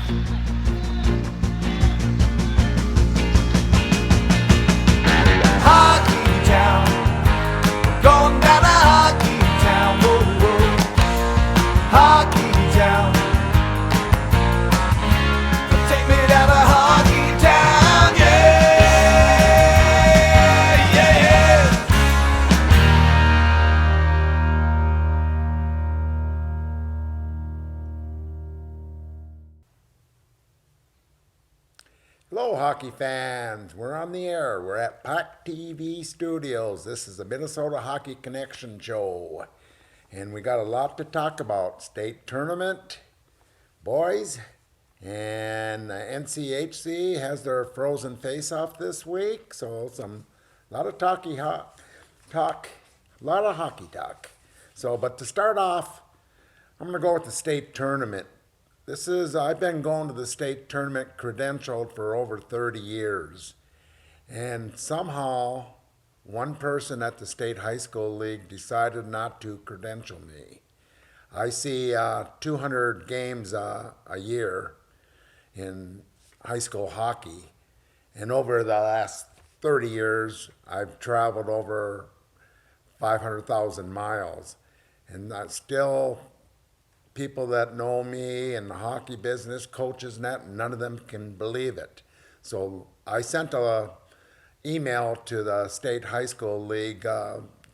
Hockey town, going down to hockey town, whoa, whoa. Hockey town, take me down to hockey town, yeah, yeah, yeah. Hello, hockey fans. We're on the air. We're at PACT-TV Studios. This is the Minnesota Hockey Connection Show. And we got a lot to talk about. State tournament, boys, and NCHC has their frozen face-off this week. So a lot of hockey talk. So, but to start off, I'm going to go with the state tournament. I've been going to the state tournament credentialed for over 30 years. And somehow, one person at the state high school league decided not to credential me. I see 200 games a year in high school hockey. And over the last 30 years, I've traveled over 500,000 miles. And that's still people that know me in the hockey business, coaches and that, none of them can believe it. So I sent a email to the state high school league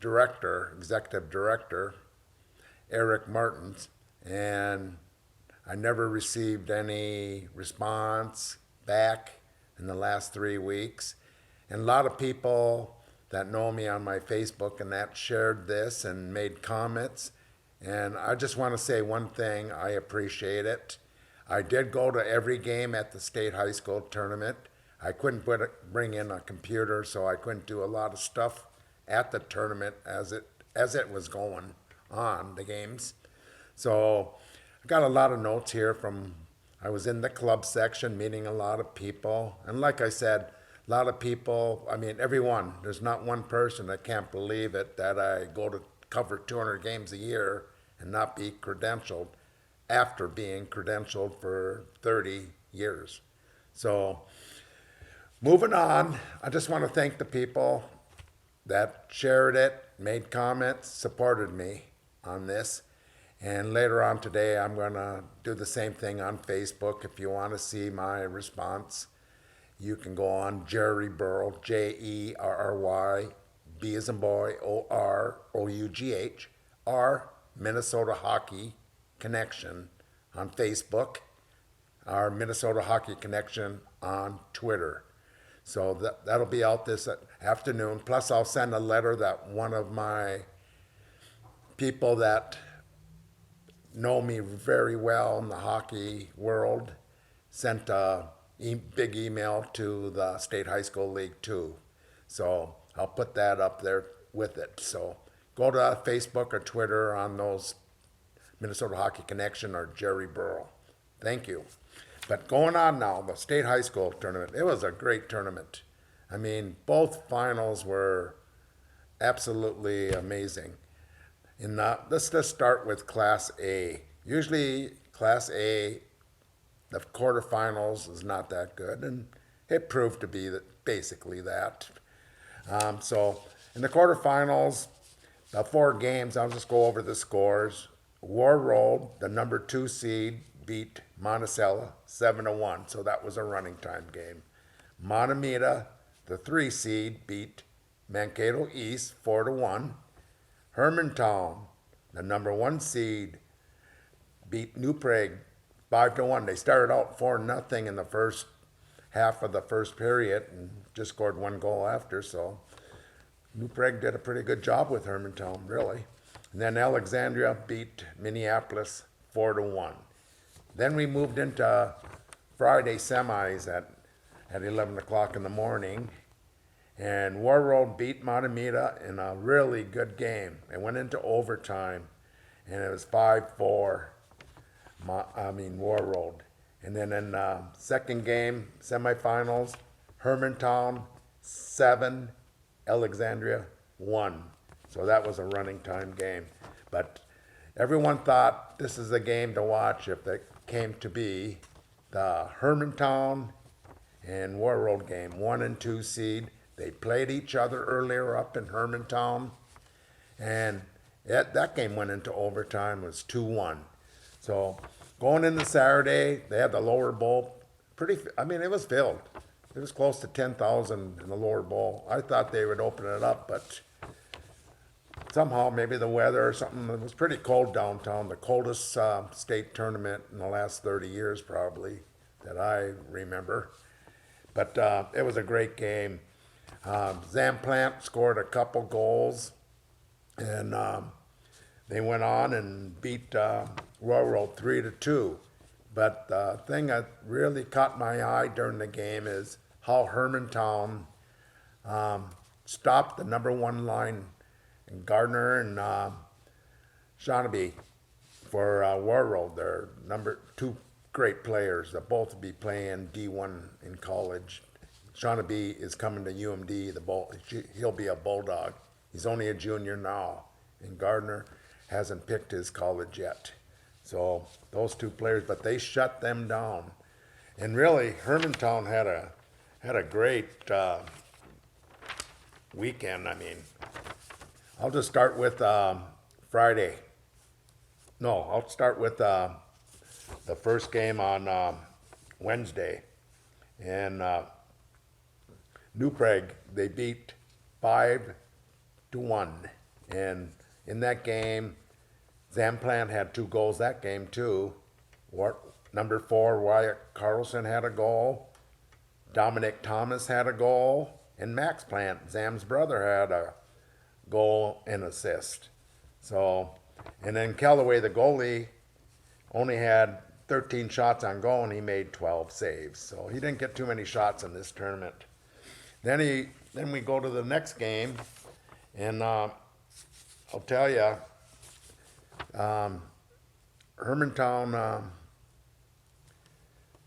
executive director, Eric Martins, and I never received any response back in the last 3 weeks. And a lot of people that know me on my Facebook and that shared this and made comments. And I just want to say one thing, I appreciate it. I did go to every game at the state high school tournament. I couldn't bring in a computer, so I couldn't do a lot of stuff at the tournament as it was going on, the games. So I got a lot of notes here I was in the club section meeting a lot of people. And like I said, a lot of people, everyone, there's not one person that can't believe it that I go to cover 200 games a year and not be credentialed after being credentialed for 30 years. So moving on, I just want to thank the people that shared it, made comments, supported me on this. And later on today, I'm going to do the same thing on Facebook. If you want to see my response, you can go on Jerry Burrow, Jerry, B as in boy, OROUGH, Minnesota Hockey Connection on Facebook, our Minnesota Hockey Connection on Twitter. So that'll be out this afternoon. Plus, I'll send a letter that one of my people that know me very well in the hockey world sent a big email to the State High School League too. So I'll put that up there with it. So go to Facebook or Twitter on those Minnesota Hockey Connection or Jerry Burrow. Thank you. But going on now, the state high school tournament, it was a great tournament. Both finals were absolutely amazing. Let's just start with Class A. Usually Class A, the quarterfinals is not that good, and it proved to be basically that. So in the quarterfinals, the 4 games, I'll just go over the scores. War Road, the number 2 seed, beat Monticello 7-1, so that was a running time game. Montemita, the 3 seed, beat Mankato East 4-1. Hermantown, the number 1 seed, beat New Prague 5-1. They started out 4-0 in the first half of the first period and just scored 1 goal after, so New Prague did a pretty good job with Hermantown, really. And then Alexandria beat Minneapolis 4-1. Then we moved into Friday semis at 11 o'clock in the morning. And War Road beat Montemita in a really good game. It went into overtime, and it was 5-4, War Road. And then in the second game, semifinals, Hermantown 7, Alexandria 1. So that was a running time game. But everyone thought this is a game to watch if it came to be. the Hermantown and War Road game, 1 and 2 seed. They played each other earlier up in Hermantown, and that game went into overtime. It was 2-1. So going into Saturday, they had the lower bowl. It was filled. It was close to 10,000 in the lower bowl. I thought they would open it up, but somehow maybe the weather or something. It was pretty cold downtown, the coldest state tournament in the last 30 years probably that I remember. But it was a great game. Zamplant scored a couple goals, and they went on and beat Royal 3-2. But the thing that really caught my eye during the game is how Hermantown stopped the number one line in Gardner and Shawnee for War Road. They're number two great players that both be playing D1 in college. Shawnee is coming to UMD. He'll be a Bulldog. He's only a junior now, and Gardner hasn't picked his college yet. So those two players, but they shut them down. And really, Hermantown had a great weekend. I'll just start with Friday. No, I'll start with the first game on Wednesday. And New Prague, they beat 5-1. And in that game, Zamplant had 2 goals that game too. Number 4, Wyatt Carlson had a goal. Dominic Thomas had a goal. And Max Plant, Zam's brother, had a goal and assist. So, and then Callaway, the goalie, only had 13 shots on goal and he made 12 saves. So he didn't get too many shots in this tournament. Then we go to the next game, and I'll tell you, Hermantown,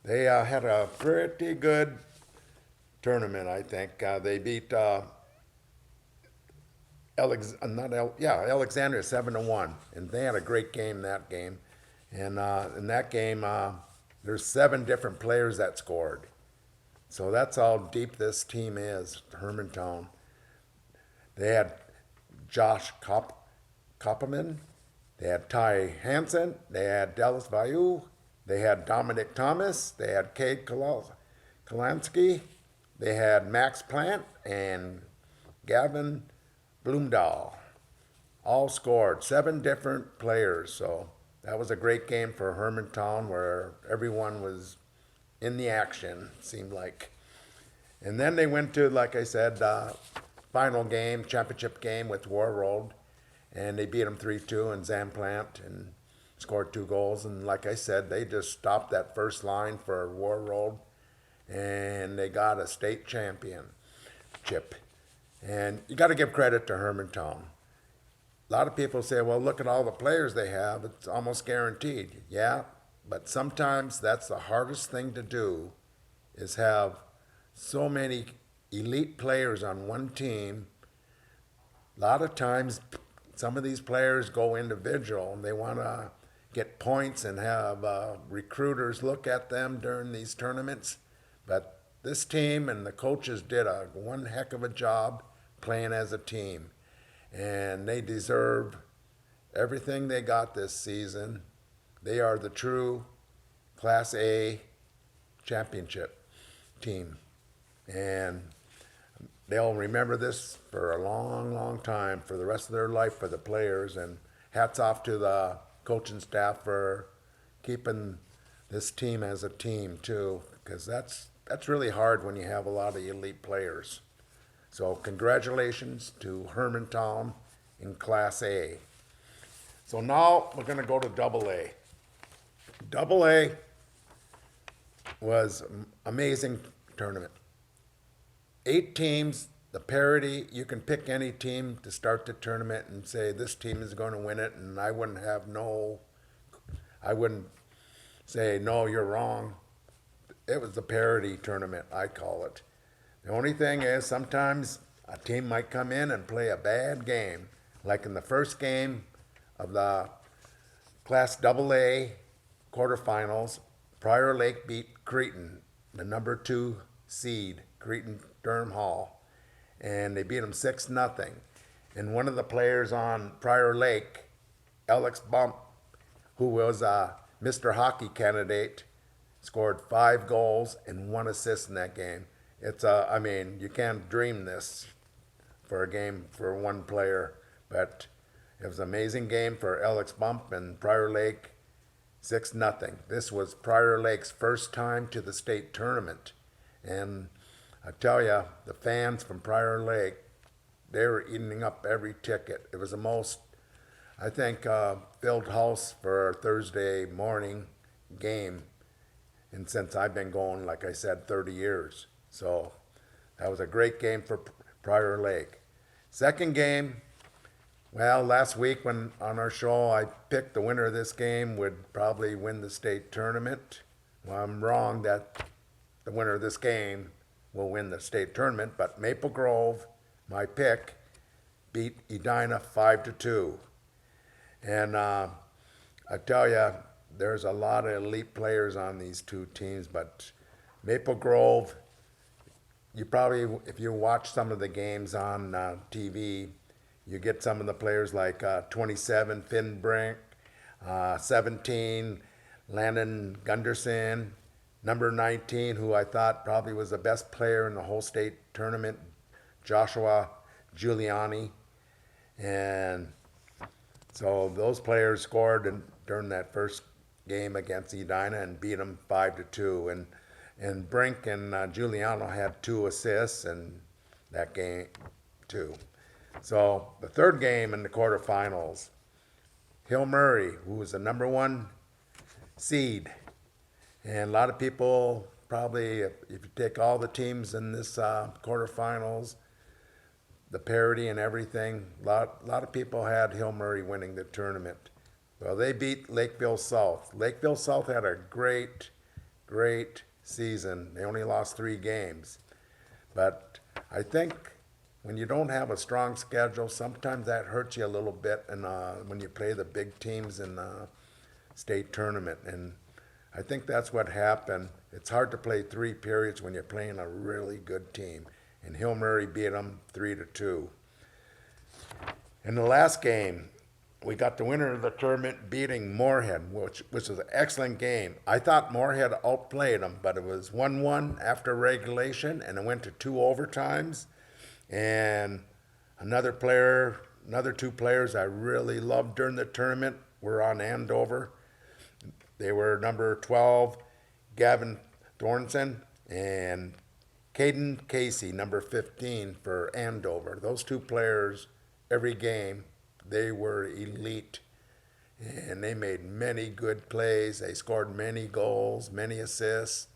they had a pretty good tournament, I think. They beat Alexandria 7-1, and they had a great game that game. And in that game, there's 7 different players that scored. So that's how deep this team is, Hermantown. They had Josh Kopperman, they had Ty Hansen, they had Dallas Vayu, they had Dominic Thomas, they had Cade Kalansky, they had Max Plant, and Gavin Bloomdahl. All scored, 7 different players. So that was a great game for Hermantown where everyone was in the action, it seemed like. And then they went to, like I said, final game, championship game with War Road, and they beat them 3-2 in Zamplant and scored 2 goals. And like I said, they just stopped that first line for War Road, and they got a state championship. And you got to give credit to Hermantown. A lot of people say, well, look at all the players they have. It's almost guaranteed. Yeah, but sometimes that's the hardest thing to do, is have so many elite players on one team. A lot of times some of these players go individual and they want to get points and have recruiters look at them during these tournaments. But this team and the coaches did one heck of a job playing as a team. And they deserve everything they got this season. They are the true Class A championship team. And they'll remember this for a long, long time, for the rest of their life, for the players. And hats off to the coaching staff for keeping this team as a team too, because that's really hard when you have a lot of elite players. So congratulations to Hermantown in Class A. So now we're going to go to Double A. Double A was an amazing tournament. 8 teams, the parity, you can pick any team to start the tournament and say this team is going to win it, and I wouldn't say, no, you're wrong. It was the parity tournament, I call it. The only thing is sometimes a team might come in and play a bad game, like in the first game of the Class AA quarterfinals. Prior Lake beat Cretin, the number 2 seed, Cretin Durham Hall, and they beat them 6-0. And one of the players on Prior Lake, Alex Bump, who was a Mr. Hockey candidate, scored 5 goals and 1 assist in that game. I mean, you can't dream this for a game for one player, but it was an amazing game for Alex Bump and Prior Lake, 6-0. This was Prior Lake's first time to the state tournament. And I tell you, the fans from Prior Lake, they were eating up every ticket. It was the most, I think, filled house for a Thursday morning game. And since I've been going, like I said, 30 years. So that was a great game for Prior Lake. Second game, well, last week when on our show I picked the winner of this game would probably win the state tournament. Well, I'm wrong that the winner of this game will win the state tournament, but Maple Grove, my pick, beat Edina 5-2. And I tell you, there's a lot of elite players on these two teams, but Maple Grove, you probably, if you watch some of the games on TV, you get some of the players like 27, Finn Brink, 17, Landon Gunderson, number 19, who I thought probably was the best player in the whole state tournament, Joshua Giuliani. And so those players scored during that first game against Edina and beat them 5-2. And Brink and Giuliano had 2 assists in that game too. So the third game in the quarterfinals, Hill Murray, who was the number 1 seed, and a lot of people probably, if you take all the teams in this quarterfinals, the parity and everything, a lot of people had Hill Murray winning the tournament. Well, they beat Lakeville South. Lakeville South had a great season. They only lost 3 games. But I think when you don't have a strong schedule, sometimes that hurts you a little bit and when you play the big teams in the state tournament. And I think that's what happened. It's hard to play 3 periods when you're playing a really good team. And Hill Murray beat them 3-2. In the last game, we got the winner of the tournament beating Moorhead, which was an excellent game. I thought Moorhead outplayed them, but it was 1-1 after regulation, and it went to 2 overtimes. And another 2 players I really loved during the tournament were on Andover. They were number 12, Gavin Thornton, and Caden Casey, number 15 for Andover. Those 2 players, every game, they were elite. And they made many good plays. They scored many goals, many assists,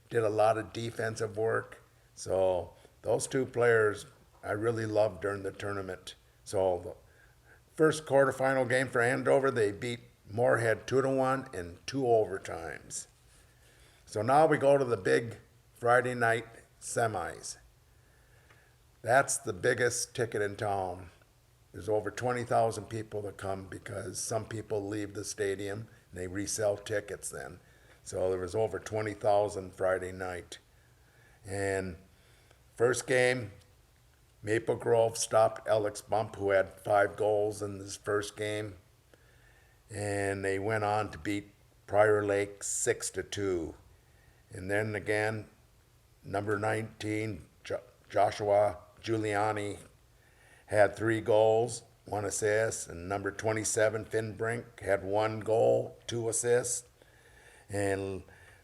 did a lot of defensive work. So those 2 players I really loved during the tournament. So the first quarterfinal game for Andover, they beat Moorhead 2-1 in 2 overtimes. So now we go to the big Friday night semis. That's the biggest ticket in town. There's over 20,000 people that come because some people leave the stadium and they resell tickets then. So there was over 20,000 Friday night. And first game, Maple Grove stopped Alex Bump, who had 5 goals in this first game. And they went on to beat Prior Lake 6-2. And then again, number 19, Joshua Giuliani, had 3 goals, 1 assist. And number 27, Finn Brink, had 1 goal, 2 assists. And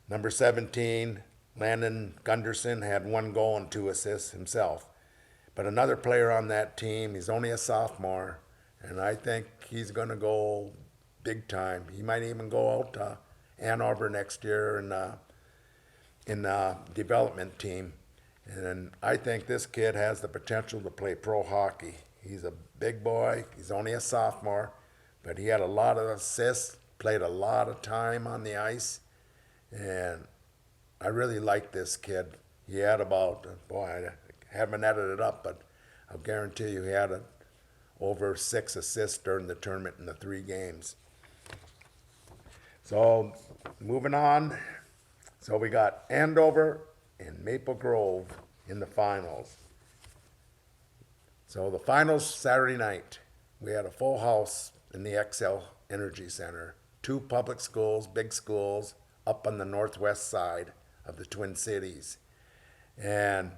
number 17, Landon Gunderson, had 1 goal and 2 assists himself. But another player on that team, he's only a sophomore, and I think he's going to go big time. He might even go out to Andover next year in the development team. And I think this kid has the potential to play pro hockey. He's a big boy. He's only a sophomore, but he had a lot of assists, played a lot of time on the ice, and I really like this kid. He had about, I haven't added it up, but I'll guarantee you he had over 6 assists during the tournament in the 3 games. So moving on, So we got Andover and Maple Grove in the finals. So the finals Saturday night, we had a full house in the XL Energy Center. 2 public schools, big schools, up on the northwest side of the Twin Cities. And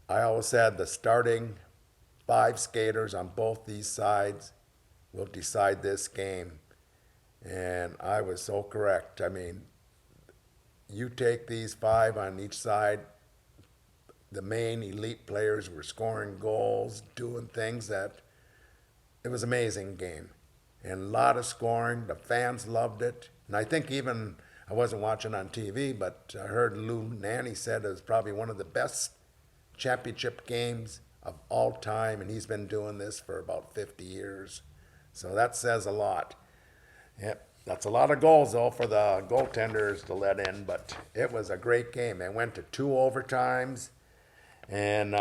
I always said the starting 5 skaters on both these sides will decide this game. And I was so correct. I mean, you take these 5 on each side, the main elite players were scoring goals, doing things that it was an amazing game. And a lot of scoring. The fans loved it. And I think even, I wasn't watching on TV, but I heard Lou Nanny said it was probably one of the best championship games of all time. And he's been doing this for about 50 years. So that says a lot. Yep. That's a lot of goals, though, for the goaltenders to let in, but it was a great game. It went to 2 overtimes, and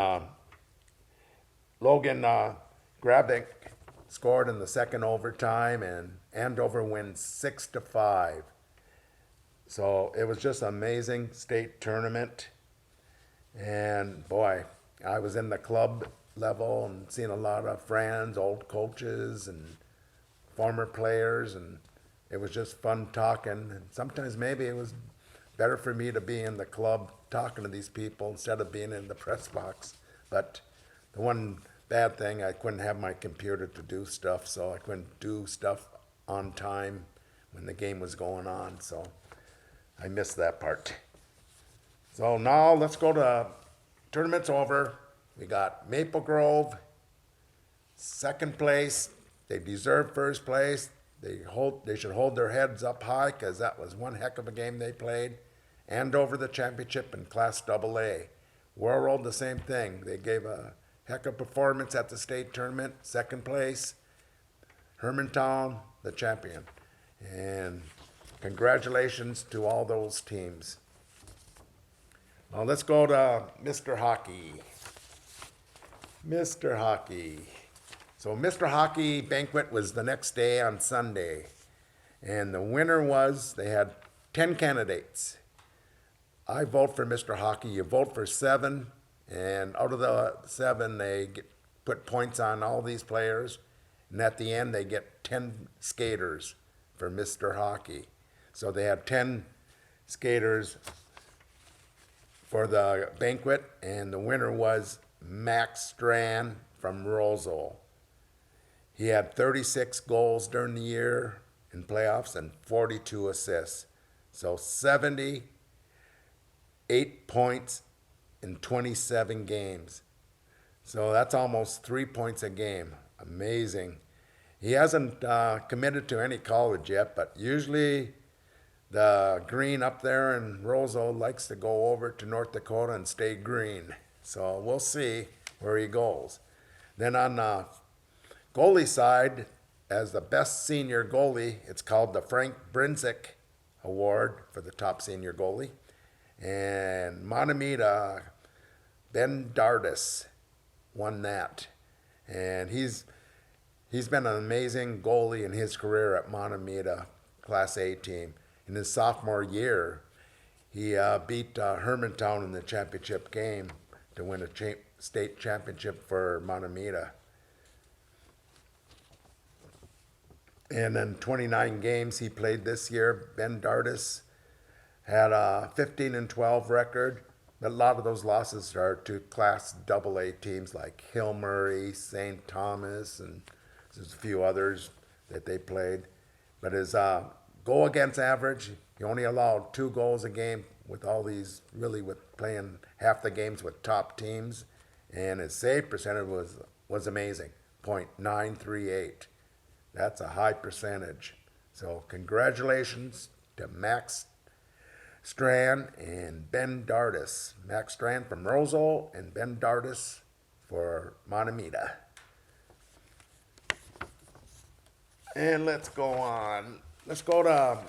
Logan Grabick scored in the second overtime, and Andover wins 6-5. So it was just an amazing state tournament, and boy, I was in the club level and seeing a lot of friends, old coaches, and former players, and it was just fun talking. And sometimes maybe it was better for me to be in the club talking to these people instead of being in the press box. But the one bad thing, I couldn't have my computer to do stuff, so I couldn't do stuff on time when the game was going on. So I missed that part. So now let's go to tournament's over. We got Maple Grove, second place. They deserve first place. They should hold their heads up high because that was one heck of a game they played. Andover the championship in Class AA. Warroad the same thing. They gave a heck of a performance at the state tournament, second place. Hermantown the champion. And congratulations to all those teams. Now let's go to Mr. Hockey. Mr. Hockey. So Mr. Hockey Banquet was the next day on Sunday. And the winner was, they had 10 candidates. I vote for Mr. Hockey. You vote for 7. And out of the 7, put points on all these players. And at the end, they get 10 skaters for Mr. Hockey. So they had 10 skaters for the banquet. And the winner was Max Strand from Rosal. He had 36 goals during the year in playoffs and 42 assists. So 78 points in 27 games. So that's almost 3 points a game. Amazing. He hasn't committed to any college yet, but usually the green up there in Rosal likes to go over to North Dakota and stay green. So we'll see where he goes. Then on the goalie side, as the best senior goalie, it's called the Frank Brinzik Award for the top senior goalie. And Montemita, Ben Dardis won that. And he's been an amazing goalie in his career at Montemita Class A team. In his sophomore year, he beat Hermantown in the championship game to win a state championship for Montemita. And in 29 games he played this year, Ben Dardis had a 15-12 record. But a lot of those losses are to Class AA teams like Hill Murray, St. Thomas, and there's a few others that they played. But his goal against average, he only allowed 2 goals a game with all these, really with playing half the games with top teams. And his save percentage was amazing, .938. That's a high percentage. So congratulations to Max Strand and Ben Dardis. Max Strand from Rosal and Ben Dardis for Montemita. And let's go on. Let's go to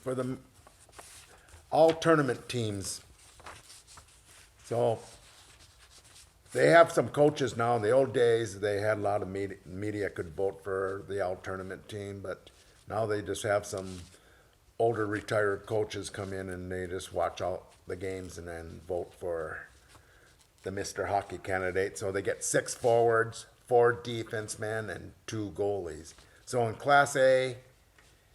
for the all tournament teams. So they have some coaches now. In the old days, they had a lot of media could vote for the all tournament team, but Now they just have some older retired coaches come in and they just watch all the games and then vote for the Mr. Hockey candidate. So they get 6 forwards, 4 defensemen, and 2 goalies. So in Class A,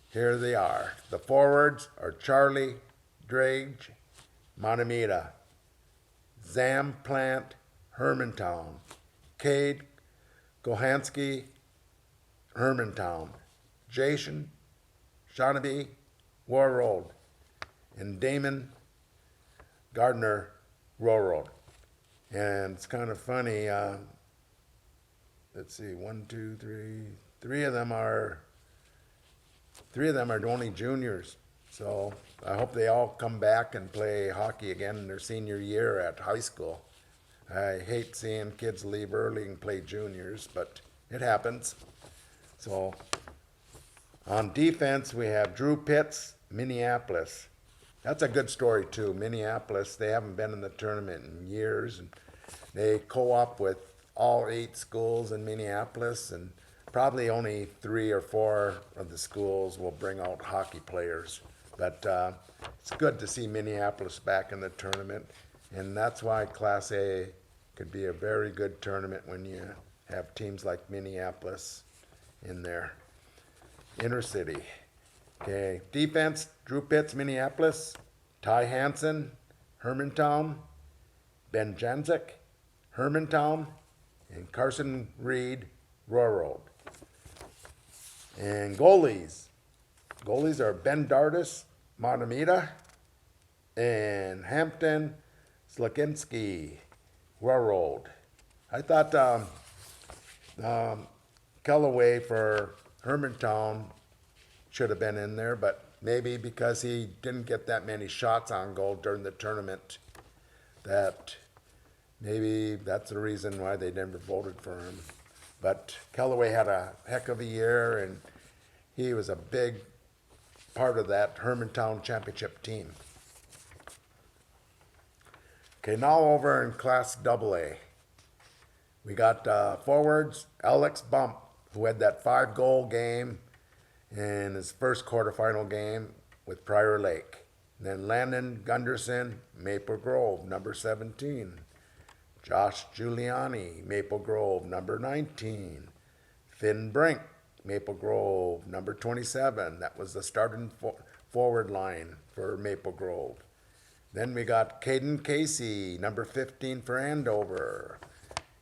here they are. The forwards are Charlie Drage, Montemita, Zamplant, Hermantown, Cade Kohansky, Hermantown, Jason Shaughnessy, Warroad, and Damon Gardner, Warroad. And it's kind of funny. Let's see, 1, 2, 3. Three of them are only juniors. So I hope they all come back and play hockey again in their senior year at high school. I hate seeing kids leave early and play juniors, but it happens. So on defense, we have Drew Pitts, Minneapolis. That's a good story too. Minneapolis, they haven't been in the tournament in years, and they co-op with all 8 schools in Minneapolis, and probably only 3 or 4 of the schools will bring out hockey players. But it's good to see Minneapolis back in the tournament, and that's why Class A could be a very good tournament when you have teams like Minneapolis in there. Inner City. Okay, defense, Drew Pitts, Minneapolis, Ty Hansen, Hermantown, Ben Janzik, Hermantown, and Carson Reed, Royal. And goalies. Goalies are Ben Dardis, Montemita, and Hampton Slakinski, Royal. I thought Kellaway for Hermantown should have been in there, but maybe because he didn't get that many shots on goal during the tournament, that maybe that's the reason why they never voted for him. But Kellaway had a heck of a year, and he was a big part of that Hermantown championship team. Okay, now over in Class AA. We got forwards, Alex Bump, who had that 5-goal game in his first quarterfinal game with Prior Lake. And then Landon Gunderson, Maple Grove, number 17. Josh Giuliani, Maple Grove, number 19. Finn Brink, Maple Grove, number 27. That was the starting forward line for Maple Grove. Then we got Caden Casey, number 15 for Andover.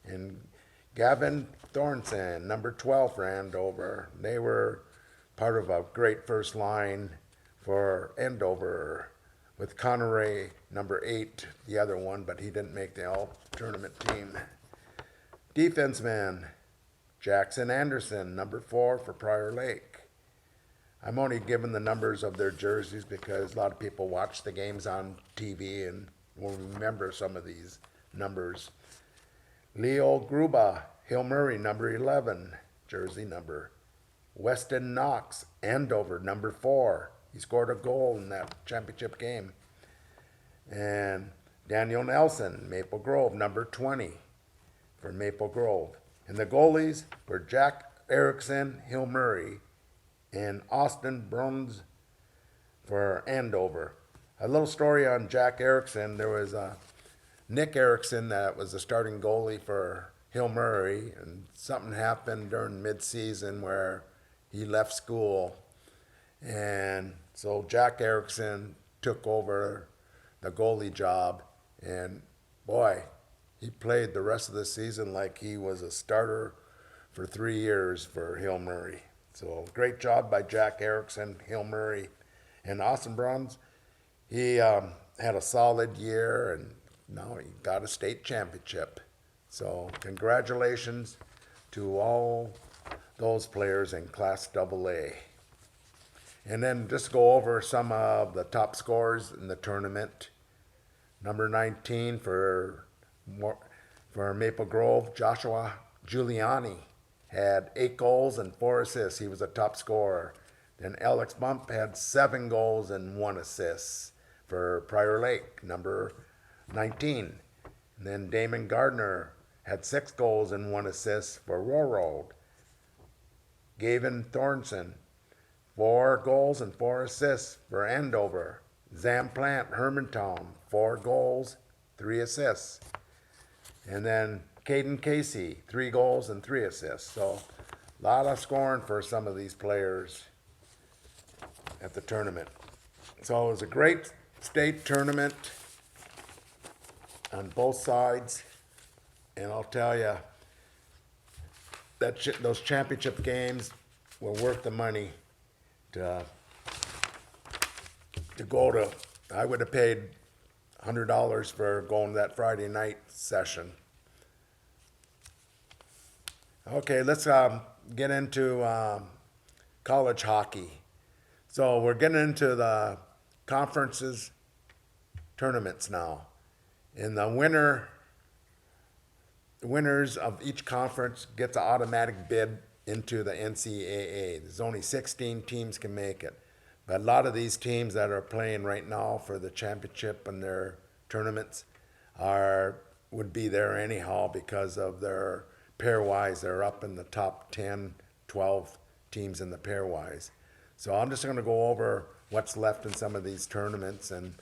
And Gavin Thornton, number 12 for Andover. They were part of a great first line for Andover, with Conneray, number 8, the other one, but he didn't make the all-tournament team. Defenseman, Jackson Anderson, number 4 for Prior Lake. I'm only giving the numbers of their jerseys because a lot of people watch the games on TV and will remember some of these numbers. Leo Gruba, Hill Murray, number 11, jersey number. Weston Knox, Andover, number 4. He scored a goal in that championship game. And Daniel Nelson, Maple Grove, number 20 for Maple Grove. And the goalies were Jack Erickson, Hill Murray, and Austin Bruns for Andover. A little story on Jack Erickson. There was Nick Erickson that was the starting goalie for Hill Murray, and something happened during mid-season where he left school. And so Jack Erickson took over the goalie job, and boy, he played the rest of the season like he was a starter for 3 years for Hill Murray. So great job by Jack Erickson, Hill Murray. And Austin Bruns, he had a solid year, and now he got a state championship. So congratulations to all those players in Class AA. And then just go over some of the top scorers in the tournament. Number 19 for Maple Grove, Joshua Giuliani had 8 goals and 4 assists. He was a top scorer. Then Alex Bump had 7 goals and 1 assist for Prior Lake, number 19. And then Damon Gardner had 6 goals and 1 assist for Royal. Gavin Thornton, 4 goals and 4 assists for Andover. Zam Plant, Hermantown, 4 goals, 3 assists. And then Caden Casey, 3 goals and 3 assists. So a lot of scoring for some of these players at the tournament. So it was a great state tournament on both sides. And I'll tell you, those championship games were worth the money to go to. I would have paid $100 for going to that Friday night session. Okay, let's get into college hockey. So we're getting into the conferences tournaments now. And the winners of each conference gets an automatic bid into the NCAA. There's only 16 teams can make it. But a lot of these teams that are playing right now for the championship and their tournaments would be there anyhow because of their pairwise. They're up in the top 10, 12 teams in the pairwise. So I'm just going to go over what's left in some of these tournaments and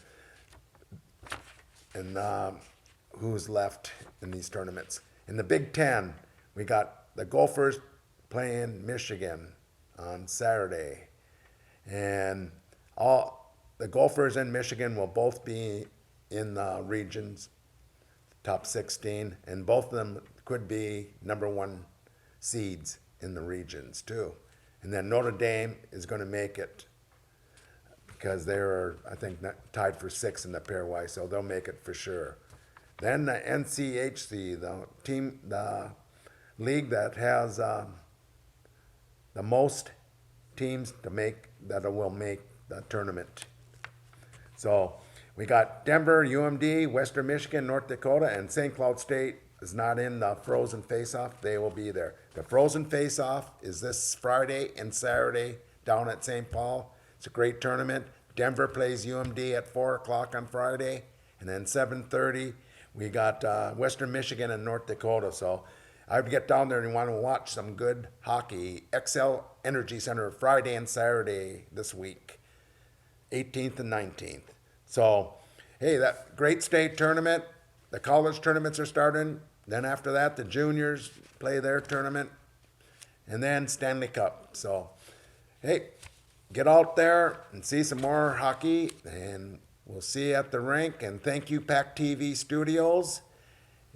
who's left in these tournaments. In the Big Ten, we got the Gophers playing Michigan on Saturday. And all the Gophers and Michigan will both be in the regions, top 16, and both of them could be number 1 seeds in the regions too. And then Notre Dame is going to make it because they're, I think, tied for 6 in the pairwise, so they'll make it for sure. Then the NCHC, the league that has the most teams that will make the tournament. So we got Denver, UMD, Western Michigan, North Dakota, and St. Cloud State is not in the Frozen Face-Off. They will be there. The Frozen Face-Off is this Friday and Saturday down at St. Paul. It's a great tournament. Denver plays UMD at 4 o'clock on Friday, and then 7:30 we got Western Michigan and North Dakota. So I would get down there and want to watch some good hockey. XL Energy Center Friday and Saturday this week, 18th and 19th. So, hey, that great state tournament. The college tournaments are starting. Then after that, the juniors play their tournament. And then Stanley Cup. So, hey, get out there and see some more hockey. And we'll see you at the rink. And thank you, PACT-TV Studios.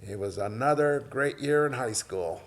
It was another great year in high school.